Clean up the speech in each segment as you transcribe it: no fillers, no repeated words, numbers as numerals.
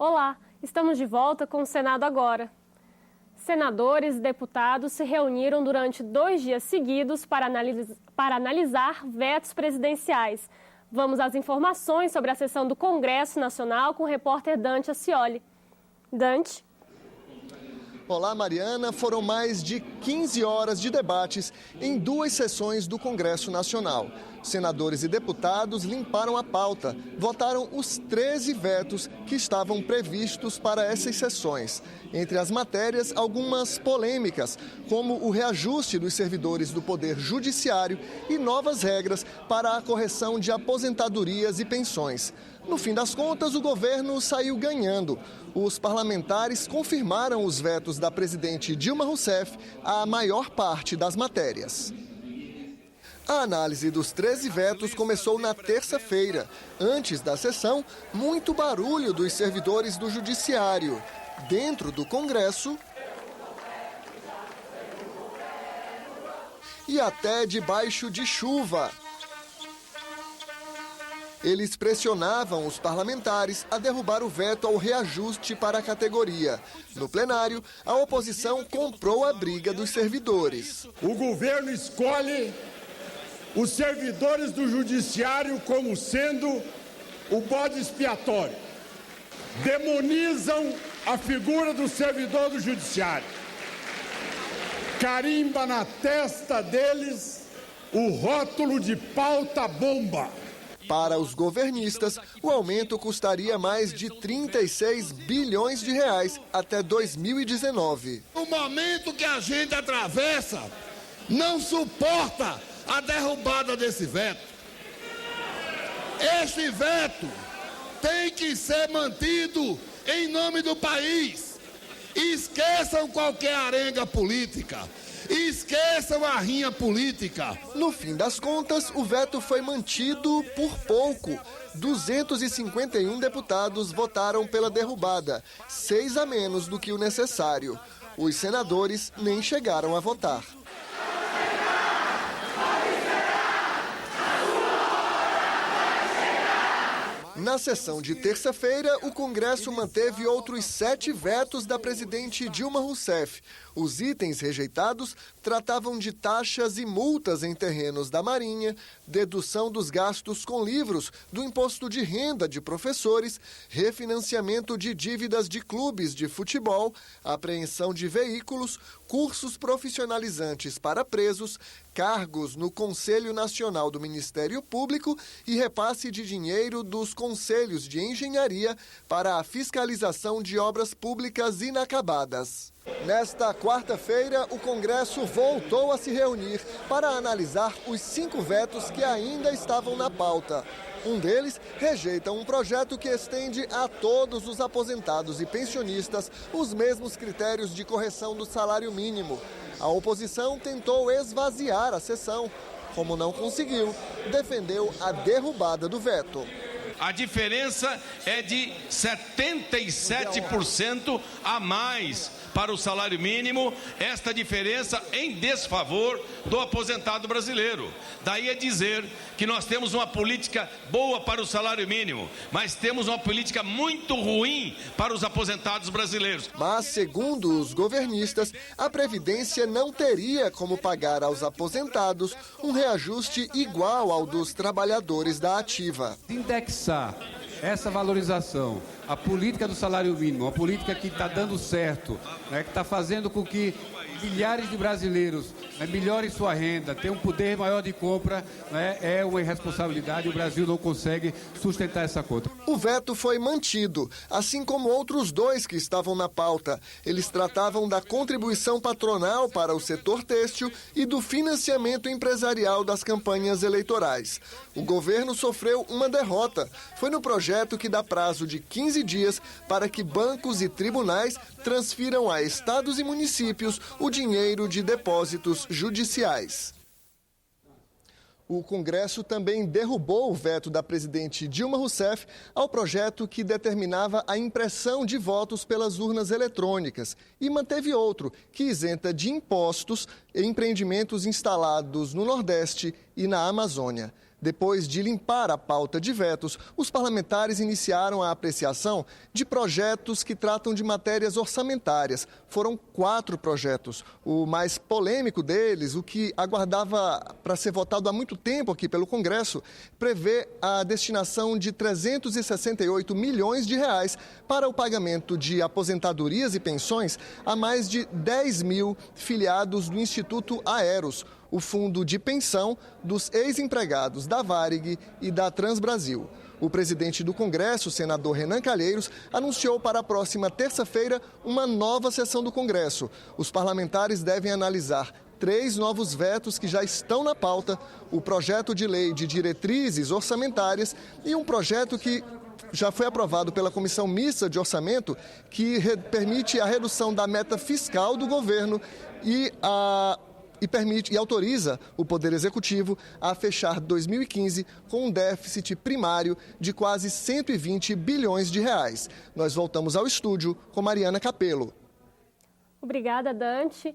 Olá, estamos de volta com o Senado Agora. Senadores e deputados se reuniram durante 2 dias seguidos para analisar vetos presidenciais. Vamos às informações sobre a sessão do Congresso Nacional com o repórter Dante Ascioli. Dante. Olá, Mariana. Foram mais de 15 horas de debates em 2 sessões do Congresso Nacional. Senadores e deputados limparam a pauta, votaram os 13 vetos que estavam previstos para essas sessões. Entre as matérias, algumas polêmicas, como o reajuste dos servidores do Poder Judiciário e novas regras para a correção de aposentadorias e pensões. No fim das contas, o governo saiu ganhando. Os parlamentares confirmaram os vetos da presidente Dilma Rousseff à maior parte das matérias. A análise dos 13 vetos começou na terça-feira. Antes da sessão, muito barulho dos servidores do Judiciário. Dentro do Congresso e até debaixo de chuva. Eles pressionavam os parlamentares a derrubar o veto ao reajuste para a categoria. No plenário, a oposição comprou a briga dos servidores. O governo escolhe os servidores do Judiciário como sendo o bode expiatório. Demonizam a figura do servidor do Judiciário. Carimba na testa deles o rótulo de pauta-bomba. Para os governistas, o aumento custaria mais de 36 bilhões de reais até 2019. O momento que a gente atravessa não suporta a derrubada desse veto. Este veto tem que ser mantido em nome do país. Esqueçam qualquer arenga política. Esqueçam a rinha política. No fim das contas, o veto foi mantido por pouco. 251 deputados votaram pela derrubada, 6 a menos do que o necessário. Os senadores nem chegaram a votar. Na sessão de terça-feira, o Congresso manteve outros 7 vetos da presidente Dilma Rousseff. Os itens rejeitados tratavam de taxas e multas em terrenos da Marinha, dedução dos gastos com livros, do imposto de renda de professores, refinanciamento de dívidas de clubes de futebol, apreensão de veículos, cursos profissionalizantes para presos, cargos no Conselho Nacional do Ministério Público e repasse de dinheiro dos conselhos de engenharia para a fiscalização de obras públicas inacabadas. Nesta quarta-feira, o Congresso voltou a se reunir para analisar os 5 vetos que ainda estavam na pauta. Um deles rejeita um projeto que estende a todos os aposentados e pensionistas os mesmos critérios de correção do salário mínimo. A oposição tentou esvaziar a sessão. Como não conseguiu, defendeu a derrubada do veto. A diferença é de 77% a mais para o salário mínimo, esta diferença em desfavor do aposentado brasileiro. Daí é dizer que nós temos uma política boa para o salário mínimo, mas temos uma política muito ruim para os aposentados brasileiros. Mas, segundo os governistas, a Previdência não teria como pagar aos aposentados um reajuste igual ao dos trabalhadores da ativa. Indexar essa valorização, a política do salário mínimo, uma política que está dando certo, que está fazendo com que milhares de brasileiros melhorem sua renda, tenham um poder maior de compra, é uma irresponsabilidade. O Brasil não consegue sustentar essa conta. O veto foi mantido, assim como outros 2 que estavam na pauta. Eles tratavam da contribuição patronal para o setor têxtil e do financiamento empresarial das campanhas eleitorais. O governo sofreu uma derrota. Foi no projeto que dá prazo de 15 dias para que bancos e tribunais transfiram a estados e municípios o dinheiro de depósitos judiciais. O Congresso também derrubou o veto da presidente Dilma Rousseff ao projeto que determinava a impressão de votos pelas urnas eletrônicas e manteve outro que isenta de impostos e empreendimentos instalados no Nordeste e na Amazônia. Depois de limpar a pauta de vetos, os parlamentares iniciaram a apreciação de projetos que tratam de matérias orçamentárias. Foram 4 projetos. O mais polêmico deles, o que aguardava para ser votado há muito tempo aqui pelo Congresso, prevê a destinação de 368 milhões de reais para o pagamento de aposentadorias e pensões a mais de 10 mil filiados do Instituto Aeros, o fundo de pensão dos ex-empregados da Varig e da Transbrasil. O presidente do Congresso, senador Renan Calheiros, anunciou para a próxima terça-feira uma nova sessão do Congresso. Os parlamentares devem analisar 3 novos vetos que já estão na pauta, o projeto de lei de diretrizes orçamentárias e um projeto que já foi aprovado pela Comissão Mista de Orçamento, que permite a redução da meta fiscal do governo e autoriza o Poder Executivo a fechar 2015 com um déficit primário de quase 120 bilhões de reais. Nós voltamos ao estúdio com Mariana Capello. Obrigada, Dante.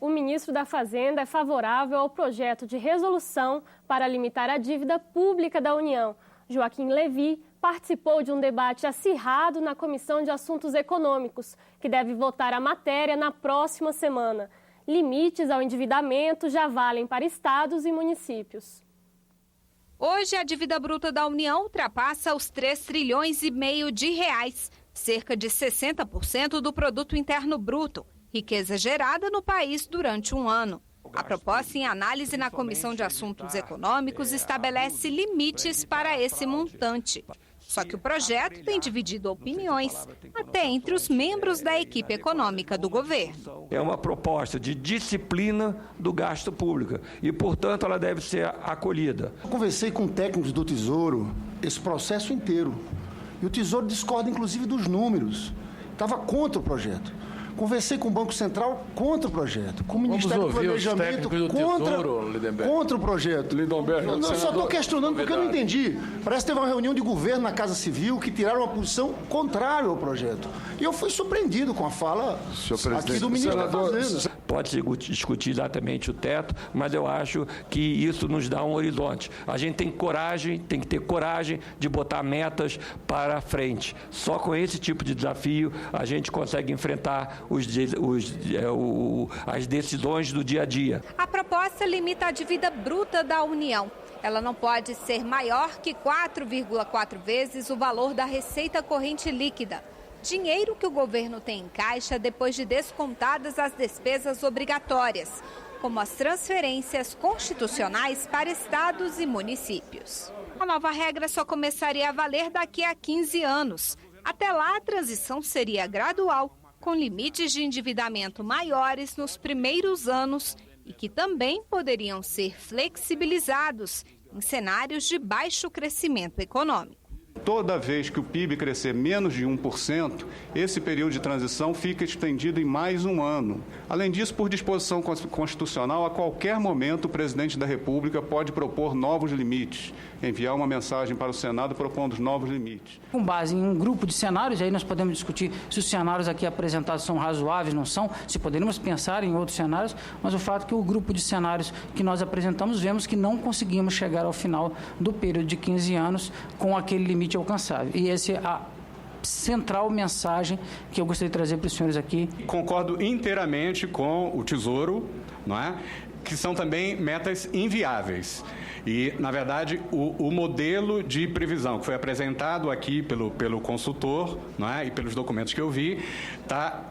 O ministro da Fazenda é favorável ao projeto de resolução para limitar a dívida pública da União. Joaquim Levy participou de um debate acirrado na Comissão de Assuntos Econômicos, que deve votar a matéria na próxima semana. Limites ao endividamento já valem para estados e municípios. Hoje, a dívida bruta da União ultrapassa os 3,5 trilhões de reais, cerca de 60% do produto interno bruto, riqueza gerada no país durante um ano. A proposta em análise na Comissão de Assuntos Econômicos estabelece limites para esse montante. Só que o projeto tem dividido opiniões, até entre os membros da equipe econômica do governo. É uma proposta de disciplina do gasto público e, portanto, ela deve ser acolhida. Eu conversei com técnicos do Tesouro esse processo inteiro. E o Tesouro discorda, inclusive, dos números. Estava contra o projeto. Conversei com o Banco Central contra o projeto, com o Ministério do Planejamento contra o projeto. Eu só estou questionando porque eu não entendi. Parece que teve uma reunião de governo na Casa Civil que tiraram uma posição contrária ao projeto. E eu fui surpreendido com a fala aqui do ministro da Fazenda. Pode-se discutir exatamente o teto, mas eu acho que isso nos dá um horizonte. A gente tem que ter coragem de botar metas para frente. Só com esse tipo de desafio a gente consegue enfrentar as decisões do dia a dia. A proposta limita a dívida bruta da União. Ela não pode ser maior que 4,4 vezes o valor da receita corrente líquida. Dinheiro que o governo tem em caixa depois de descontadas as despesas obrigatórias, como as transferências constitucionais para estados e municípios. A nova regra só começaria a valer daqui a 15 anos. Até lá, a transição seria gradual, com limites de endividamento maiores nos primeiros anos e que também poderiam ser flexibilizados em cenários de baixo crescimento econômico. Toda vez que o PIB crescer menos de 1%, esse período de transição fica estendido em mais um ano. Além disso, por disposição constitucional, a qualquer momento o presidente da República pode propor novos limites, enviar uma mensagem para o Senado propondo os novos limites. Com base em um grupo de cenários, aí nós podemos discutir se os cenários aqui apresentados são razoáveis, não são, se poderíamos pensar em outros cenários, mas o fato é que o grupo de cenários que nós apresentamos, vemos que não conseguimos chegar ao final do período de 15 anos com aquele limite alcançável. E essa é a central mensagem que eu gostaria de trazer para os senhores aqui. Concordo inteiramente com o Tesouro, não é? Que são também metas inviáveis. E, na verdade, o modelo de previsão que foi apresentado aqui pelo consultor, não é? E pelos documentos que eu vi, está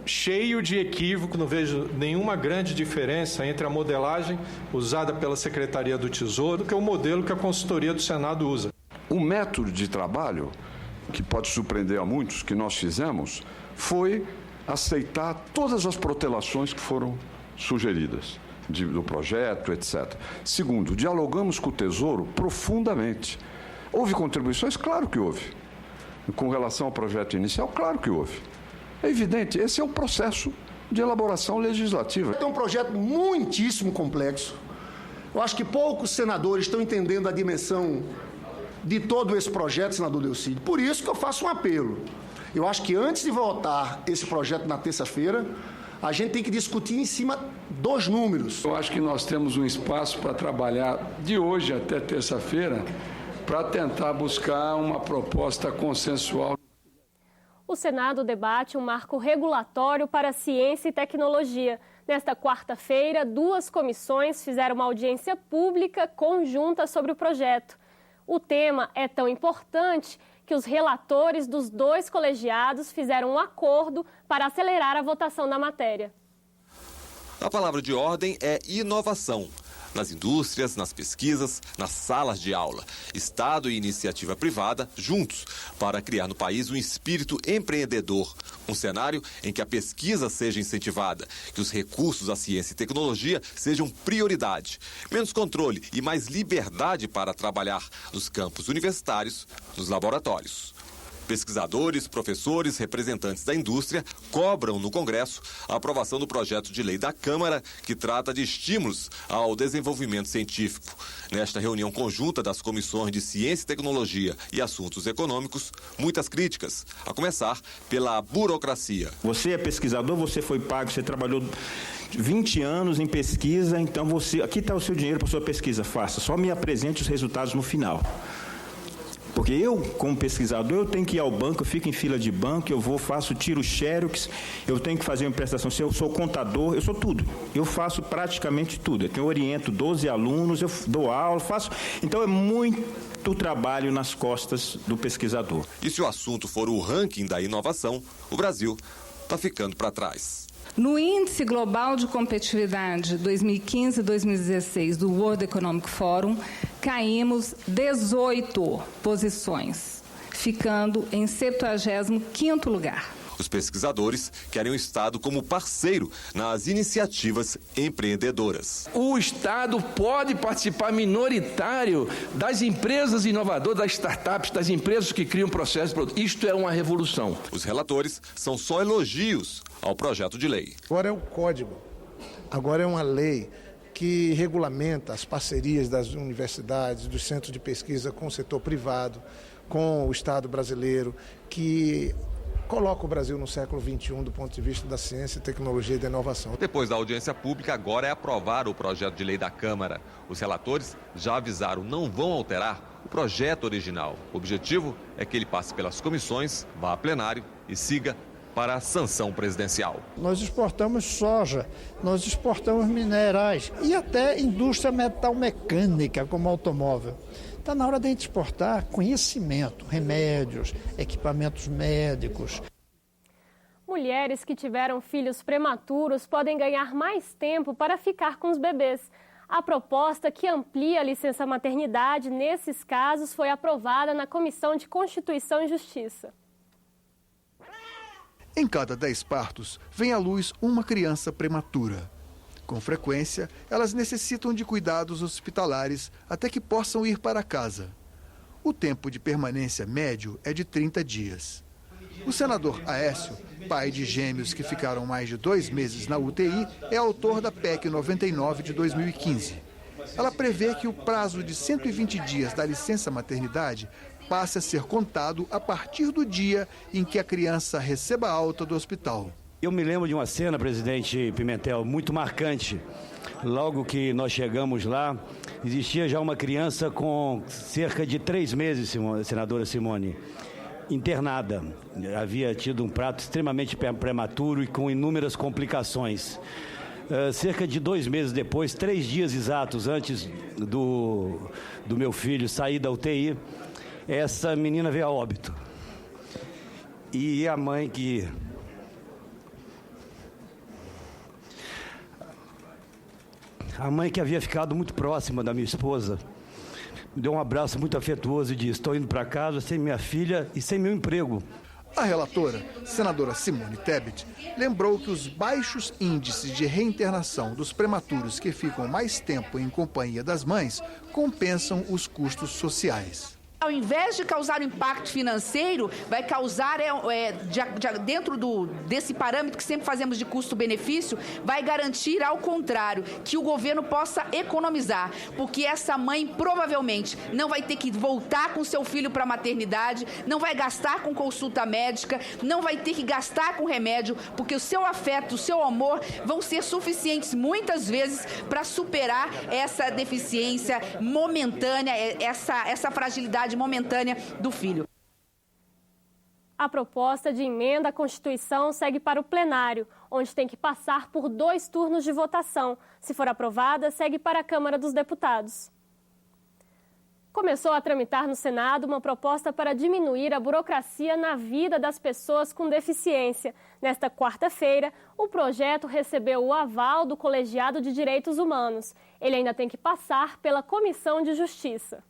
cheio de equívoco. Não vejo nenhuma grande diferença entre a modelagem usada pela Secretaria do Tesouro que é o modelo que a consultoria do Senado usa. O método de trabalho, que pode surpreender a muitos, que nós fizemos, foi aceitar todas as protelações que foram sugeridas do projeto, etc. Segundo, dialogamos com o Tesouro profundamente. Houve contribuições? Claro que houve. Com relação ao projeto inicial? Claro que houve. É evidente, esse é o processo de elaboração legislativa. É um projeto muitíssimo complexo. Eu acho que poucos senadores estão entendendo a dimensão de todo esse projeto, senador Delcídio. Por isso que eu faço um apelo. Eu acho que antes de votar esse projeto na terça-feira, A gente tem que discutir em cima dos números. Eu acho que nós temos um espaço para trabalhar de hoje até terça-feira para tentar buscar uma proposta consensual. O Senado debate um marco regulatório para ciência e tecnologia. Nesta quarta-feira, 2 comissões fizeram uma audiência pública conjunta sobre o projeto. O tema é tão importante que os relatores dos 2 colegiados fizeram um acordo para acelerar a votação da matéria. A palavra de ordem é inovação. Nas indústrias, nas pesquisas, nas salas de aula. Estado e iniciativa privada juntos para criar no país um espírito empreendedor. Um cenário em que a pesquisa seja incentivada, que os recursos à ciência e tecnologia sejam prioridade. Menos controle e mais liberdade para trabalhar nos campos universitários, nos laboratórios. Pesquisadores, professores, representantes da indústria cobram no Congresso a aprovação do projeto de lei da Câmara que trata de estímulos ao desenvolvimento científico. Nesta reunião conjunta das comissões de Ciência e Tecnologia e Assuntos Econômicos, muitas críticas, a começar pela burocracia. Você é pesquisador, você foi pago, você trabalhou 20 anos em pesquisa, então aqui está o seu dinheiro para sua pesquisa, faça, só me apresente os resultados no final. Porque eu, como pesquisador, eu tenho que ir ao banco, eu fico em fila de banco, eu vou, tiro xerox, eu tenho que fazer uma prestação, se eu sou contador, eu sou tudo. Eu faço praticamente tudo. Eu oriento 12 alunos, eu dou aula, faço. Então é muito trabalho nas costas do pesquisador. E se o assunto for o ranking da inovação, o Brasil está ficando para trás. No Índice Global de Competitividade 2015-2016 do World Economic Forum, caímos 18 posições, ficando em 75º lugar. Os pesquisadores querem o Estado como parceiro nas iniciativas empreendedoras. O Estado pode participar minoritário das empresas inovadoras, das startups, das empresas que criam processos de produto. Isto é uma revolução. Os relatores são só elogios ao projeto de lei. Agora é um código, agora é uma lei que regulamenta as parcerias das universidades, dos centros de pesquisa com o setor privado, com o Estado brasileiro, que coloca o Brasil no século XXI do ponto de vista da ciência, tecnologia e da inovação. Depois da audiência pública, agora é aprovar o projeto de lei da Câmara. Os relatores já avisaram, não vão alterar o projeto original. O objetivo é que ele passe pelas comissões, vá a plenário e siga para a sanção presidencial. Nós exportamos soja, nós exportamos minerais e até indústria metalmecânica, como automóvel. Está na hora de a gente exportar conhecimento, remédios, equipamentos médicos. Mulheres que tiveram filhos prematuros podem ganhar mais tempo para ficar com os bebês. A proposta que amplia a licença maternidade nesses casos foi aprovada na Comissão de Constituição e Justiça. Em cada 10 partos, vem à luz uma criança prematura. Com frequência, elas necessitam de cuidados hospitalares até que possam ir para casa. O tempo de permanência médio é de 30 dias. O senador Aécio, pai de gêmeos que ficaram mais de 2 meses na UTI, é autor da PEC 99 de 2015. Ela prevê que o prazo de 120 dias da licença maternidade passe a ser contado a partir do dia em que a criança receba alta do hospital. Eu me lembro de uma cena, presidente Pimentel, muito marcante. Logo que nós chegamos lá, existia já uma criança com cerca de 3 meses, senadora Simone, internada. Havia tido um parto extremamente prematuro e com inúmeras complicações. Cerca de 2 meses depois, 3 dias exatos antes do meu filho sair da UTI, essa menina veio a óbito. E a mãe que... A mãe que havia ficado muito próxima da minha esposa, me deu um abraço muito afetuoso e disse: estou indo para casa sem minha filha e sem meu emprego. A relatora, senadora Simone Tebet, lembrou que os baixos índices de reinternação dos prematuros que ficam mais tempo em companhia das mães compensam os custos sociais. Ao invés de causar um impacto financeiro, vai causar, dentro desse parâmetro que sempre fazemos de custo-benefício, vai garantir, ao contrário, que o governo possa economizar, porque essa mãe provavelmente não vai ter que voltar com seu filho para a maternidade, não vai gastar com consulta médica, não vai ter que gastar com remédio, porque o seu afeto, o seu amor vão ser suficientes muitas vezes para superar essa deficiência momentânea, essa fragilidade momentânea do filho. A proposta de emenda à Constituição segue para o plenário, onde tem que passar por 2 turnos de votação. Se for aprovada, segue para a Câmara dos Deputados. Começou a tramitar no Senado uma proposta para diminuir a burocracia na vida das pessoas com deficiência. Nesta quarta-feira, o projeto recebeu o aval do Colegiado de Direitos Humanos. Ele ainda tem que passar pela Comissão de Justiça.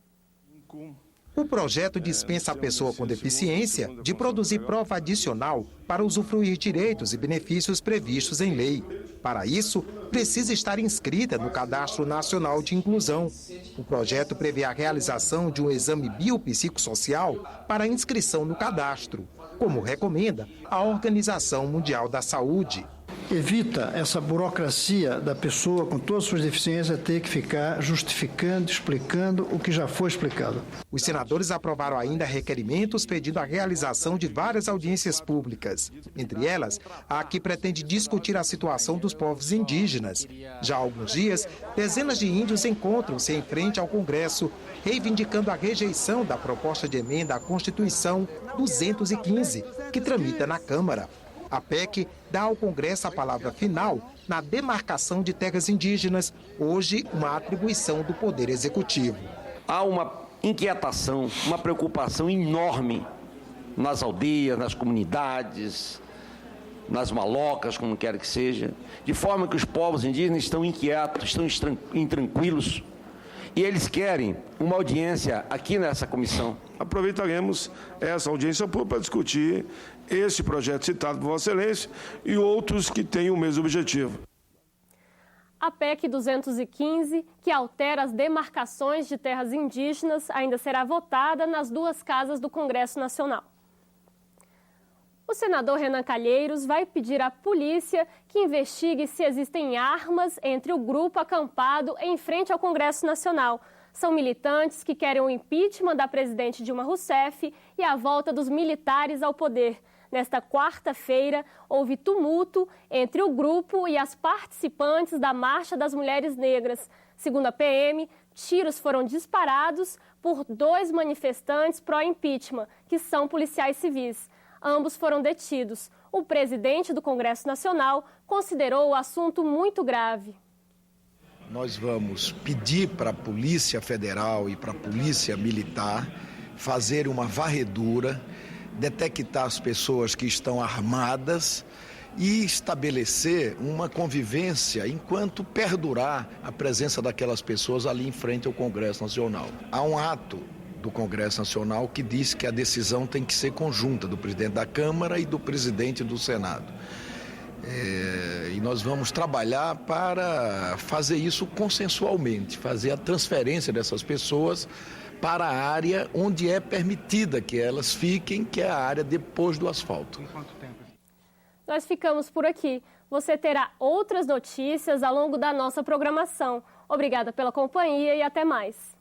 O projeto dispensa a pessoa com deficiência de produzir prova adicional para usufruir direitos e benefícios previstos em lei. Para isso, precisa estar inscrita no Cadastro Nacional de Inclusão. O projeto prevê a realização de um exame biopsicossocial para inscrição no cadastro, como recomenda a Organização Mundial da Saúde. Evita essa burocracia da pessoa com todas as suas deficiências ter que ficar justificando, explicando o que já foi explicado. Os senadores aprovaram ainda requerimentos pedindo a realização de várias audiências públicas. Entre elas, a que pretende discutir a situação dos povos indígenas. Já há alguns dias, dezenas de índios encontram-se em frente ao Congresso, reivindicando a rejeição da proposta de emenda à Constituição 215, que tramita na Câmara. A PEC dá ao Congresso a palavra final na demarcação de terras indígenas, hoje uma atribuição do Poder Executivo. Há uma inquietação, uma preocupação enorme nas aldeias, nas comunidades, nas malocas, como quer que seja, de forma que os povos indígenas estão inquietos, estão intranquilos, e eles querem uma audiência aqui nessa comissão. Aproveitaremos essa audiência pública para discutir esse projeto citado por Vossa Excelência e outros que têm o mesmo objetivo. A PEC 215, que altera as demarcações de terras indígenas, ainda será votada nas 2 casas do Congresso Nacional. O senador Renan Calheiros vai pedir à polícia que investigue se existem armas entre o grupo acampado em frente ao Congresso Nacional. São militantes que querem o impeachment da presidente Dilma Rousseff e a volta dos militares ao poder. Nesta quarta-feira, houve tumulto entre o grupo e as participantes da Marcha das Mulheres Negras. Segundo a PM, tiros foram disparados por 2 manifestantes pró-impeachment, que são policiais civis. Ambos foram detidos. O presidente do Congresso Nacional considerou o assunto muito grave. Nós vamos pedir para a Polícia Federal e para a Polícia Militar fazer uma varredura, detectar as pessoas que estão armadas e estabelecer uma convivência enquanto perdurar a presença daquelas pessoas ali em frente ao Congresso Nacional. Há um ato do Congresso Nacional que diz que a decisão tem que ser conjunta do presidente da Câmara e do presidente do Senado. E nós vamos trabalhar para fazer isso consensualmente, fazer a transferência dessas pessoas para a área onde é permitida que elas fiquem, que é a área depois do asfalto. Em quanto tempo? Nós ficamos por aqui. Você terá outras notícias ao longo da nossa programação. Obrigada pela companhia e até mais.